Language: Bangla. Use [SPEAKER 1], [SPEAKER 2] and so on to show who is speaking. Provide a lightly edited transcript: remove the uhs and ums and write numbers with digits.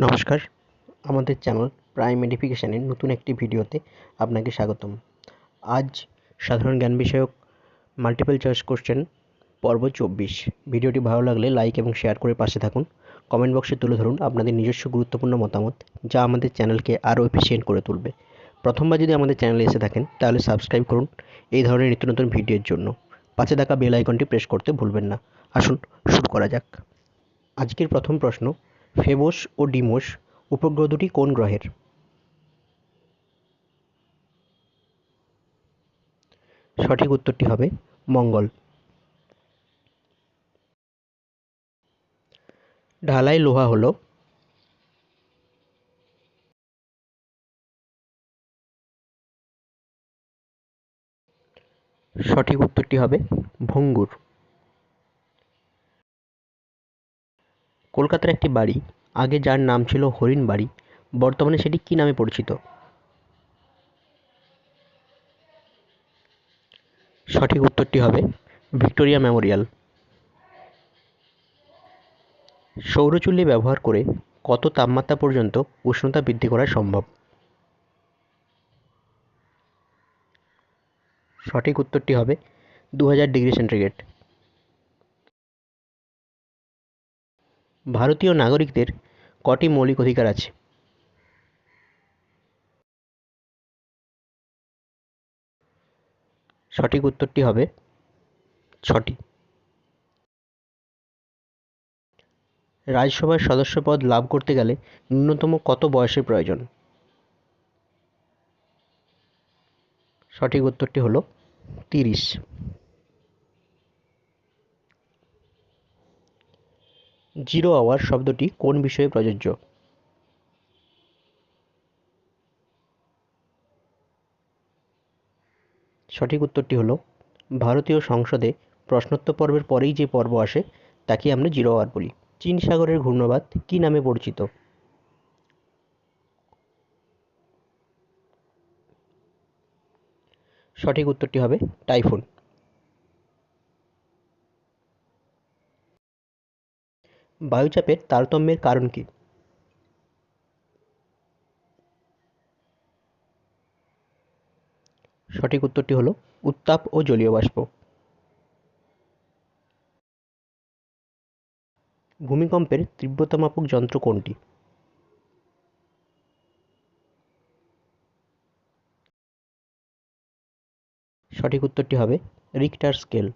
[SPEAKER 1] নমস্কার, আমাদের চ্যানেল প্রাইম এডুকেশনের নতুন একটি ভিডিওতে আপনাকে স্বাগতম। আজ সাধারণ জ্ঞান বিষয়ক মাল্টিপল চয়েস কোশ্চেন পর্ব 24। ভিডিওটি ভালো লাগলে লাইক এবং শেয়ার করে পাশে থাকুন। কমেন্ট বক্সে তুলে ধরুন আপনাদের নিজস্ব গুরুত্বপূর্ণ মতামত, যা আমাদের চ্যানেলকে আরও এফিশিয়েন্ট করে তুলবে। প্রথমবার যদি আমাদের চ্যানেলে এসে থাকেন তাহলে সাবস্ক্রাইব করুন এই ধরনের নিত্য নতুন ভিডিওর জন্য। পাশে থাকা বেল আইকনটি প্রেস করতে ভুলবেন না। আসুন শুরু করা যাক। আজকের প্রথম প্রশ্ন, ফেবোস ও ডিমোস উপগ্রহ দুটি কোন গ্রহের? সঠিক উত্তরটি হবে মঙ্গল। ঢালাই লোহা হলো? সঠিক উত্তরটি হবে ভঙ্গুর। কলকাতার একটি বাড়ি, আগে যার নাম ছিল হরিণ বাড়ি, বর্তমানে সেটি কী নামে পরিচিত? সঠিক উত্তরটি হবে ভিক্টোরিয়া মেমোরিয়াল। সৌরচুল্লি ব্যবহার করে কত তাপমাত্রা পর্যন্ত উষ্ণতা বৃদ্ধি করা সম্ভব? সঠিক উত্তরটি হবে 2000 ডিগ্রি সেন্টিগ্রেড। ভারতীয় নাগরিকদের কটি মৌলিক অধিকার আছে? সঠিক উত্তরটি হবে 6টি। রাজ্যসভার সদস্য পদ লাভ করতে গেলে ন্যূনতম কত বয়সের প্রয়োজন? সঠিক উত্তরটি হলো 30। জিরো আওয়ার শব্দটি কোন বিষয়ে প্রযোজ্য? সঠিক উত্তরটি হলো ভারতীয় সংসদে প্রশ্নোত্তর পর্বের পরেই যে পর্ব আসে তাকে আমরা জিরো আওয়ার বলি। চীন সাগরের ঘূর্ণবাত কী নামে পরিচিত? সঠিক উত্তরটি হবে টাইফুন। বায়ুচাপের তারতম্যের কারণ কী? সঠিক উত্তরটি হলো উত্তাপ ও জলীয় বাষ্প। ভূমিকম্পের তীব্রতা মাপক যন্ত্র কোনটি? সঠিক উত্তরটি হবে রিক্টার স্কেল।